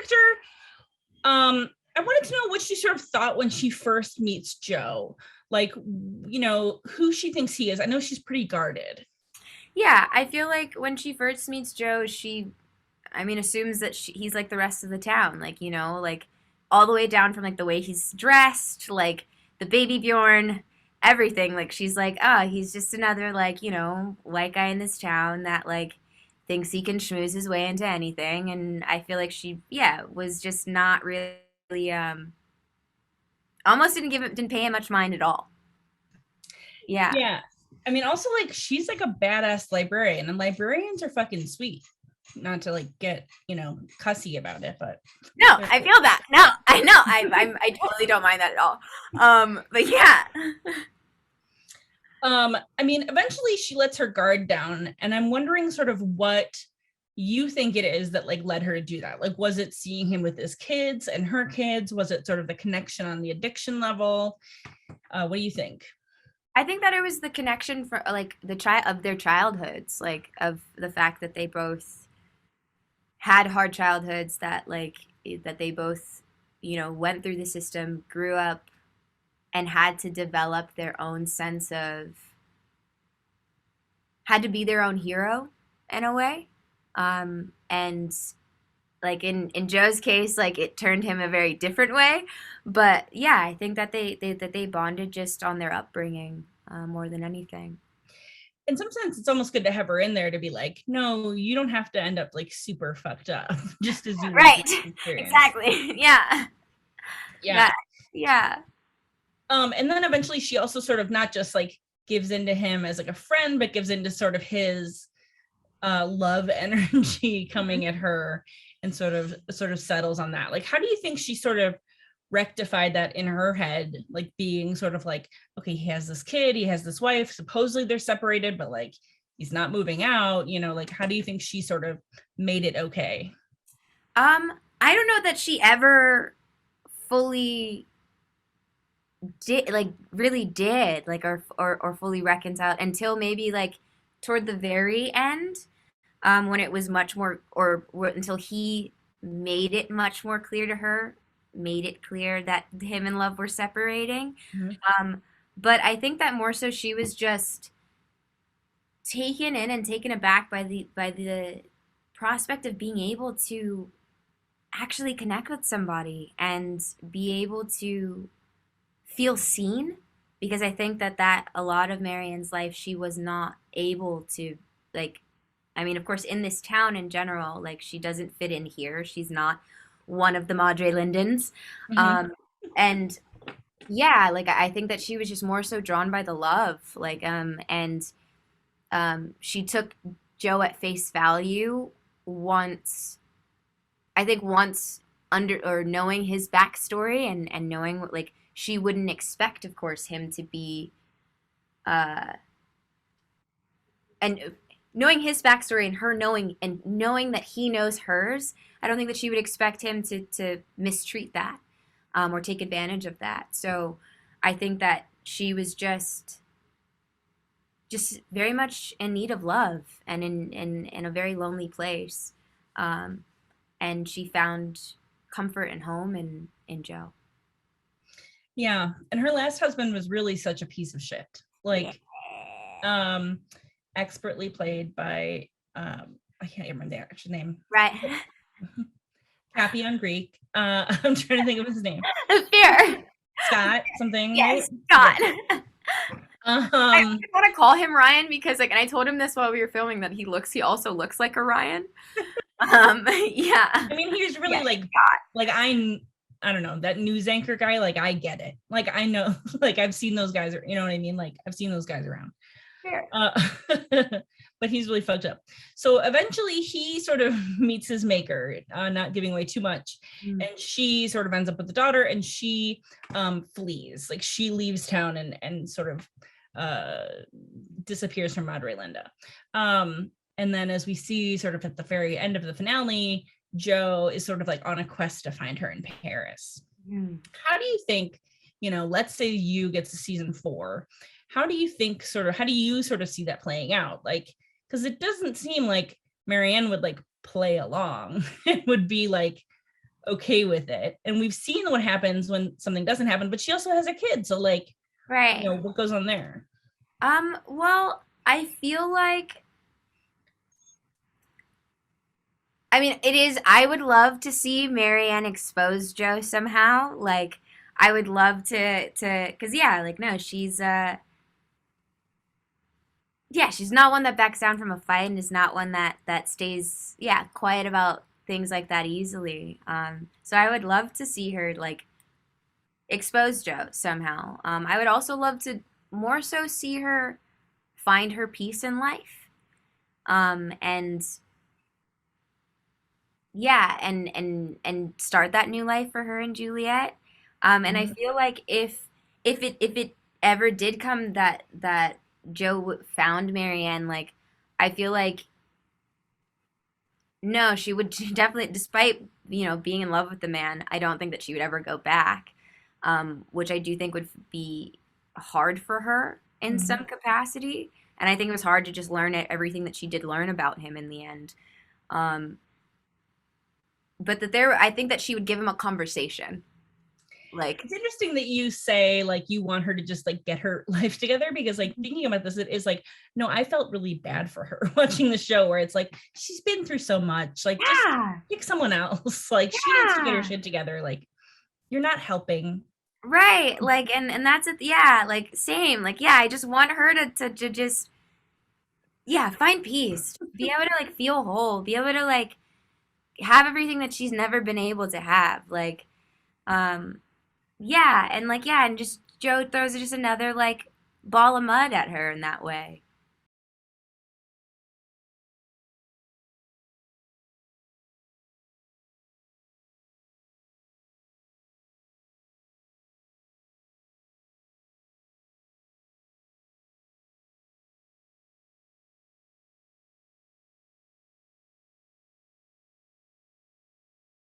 character, I wanted to know what she sort of thought when she first meets Joe, like, you know, who she thinks he is. I know she's pretty guarded. Yeah, I feel like when she first meets Joe, assumes that he's like the rest of the town, like, like all the way down from like the way he's dressed, like the baby Bjorn, everything. Like she's like, he's just another like, white guy in this town that like thinks he can schmooze his way into anything. And I feel like she, yeah, was just not really, almost didn't pay him much mind at all. Yeah. Yeah. I mean, also, like, she's like a badass librarian, and librarians are fucking sweet. Not to like get, cussy about it, but No, I feel that. No, I know. I totally don't mind that at all. But yeah. I mean, eventually she lets her guard down, and I'm wondering sort of what you think it is that like led her to do that. Like, was it seeing him with his kids and her kids? Was it sort of the connection on the addiction level? What do you think? I think that it was the connection for like the child of their childhoods, like of the fact that they both had hard childhoods, that like that they both, went through the system, grew up, and had to develop their own sense of had to be their own hero in a way. And like in Joe's case, like it turned him a very different way. But yeah, I think that they bonded just on their upbringing more than anything. In some sense, it's almost good to have her in there to be like, no, you don't have to end up like super fucked up just as you right. Exactly. Yeah. Yeah. Yeah. And then eventually she also sort of not just like gives into him as like a friend, but gives into sort of his love energy coming at her, and sort of settles on that. Like, how do you think she sort of rectified that in her head, like being sort of like, okay, he has this kid, he has this wife, supposedly they're separated, but like he's not moving out, like how do you think she sort of made it okay? I don't know that she ever fully did like really did like or fully reconciled until maybe like toward the very end, when it was much more until he made it much more clear to her, made it clear that him and love were separating. Mm-hmm. But I think that more so she was just taken in and taken aback by the prospect of being able to actually connect with somebody and be able to feel seen, because I think that a lot of Marianne's life she was not able to, like, I mean, of course in this town in general, like she doesn't fit in here, she's not one of the Madre Lindens. Mm-hmm. And yeah, like I think that she was just more so drawn by the love, like and she took Joe at face value once, I think once under or knowing his backstory and knowing what, like, she wouldn't expect, of course, him to be, uh, and knowing his backstory and her knowing that he knows hers, I don't think that she would expect him to mistreat that, or take advantage of that. So I think that she was just very much in need of love and in a very lonely place. And she found comfort and home in Joe. Yeah. And her last husband was really such a piece of shit. Like, expertly played by, I can't remember the actual name. Right. Happy on Greek. I'm trying to think of his name. Fair. Scott something. Yes, Scott. I want to call him Ryan because, like, and I told him this while we were filming that he also looks like a Ryan. Yeah. I mean, he was really like Scott. Like I don't know, that news anchor guy. Like I get it. Like I know. Like I've seen those guys. You know what I mean? Like I've seen those guys around. Fair. But he's really fucked up. So eventually he sort of meets his maker, not giving away too much. And she sort of ends up with the daughter, and she flees. Like she leaves town and sort of disappears from Madre Linda. And then as we see sort of at the very end of the finale, Joe is sort of like on a quest to find her in Paris. How do you think, let's say you get to season 4, how do you sort of see that playing out? Like, because it doesn't seem like Marianne would like play along. It would be like, okay with it. And we've seen what happens when something doesn't happen, but she also has a kid. So like, Right. what goes on there? Well, I feel like, I mean, it is, I would love to see Marianne expose Joe somehow. Like, I would love cause yeah, like, no, yeah, she's not one that backs down from a fight and is not one that stays, yeah, quiet about things like that easily. So I would love to see her, like, expose Joe somehow. I would also love to more so see her find her peace in life. And yeah, and start that new life for her and Juliet. And I Mhm. feel like if it ever did come that Joe found Marianne, like I feel like no, she would definitely, despite being in love with the man, I don't think that she would ever go back, which I do think would be hard for her in some Mhm. capacity. And I think it was hard to just learn everything that she did learn about him in the end. Um, but I think that she would give him a conversation. Like, It's interesting that you say like you want her to just like get her life together, because like thinking about this, it is like, no, I felt really bad for her watching the show, where it's like she's been through so much, like just yeah, pick someone else. Like she needs to get her yeah, shit together. Like you're not helping. right. Like, and that's it. Yeah, like same. Like, yeah, I just want her to just, yeah, find peace, be able to like feel whole, be able to like have everything that she's never been able to have. Like, um, yeah, and like, yeah, and just Joe throws just another like ball of mud at her in that way.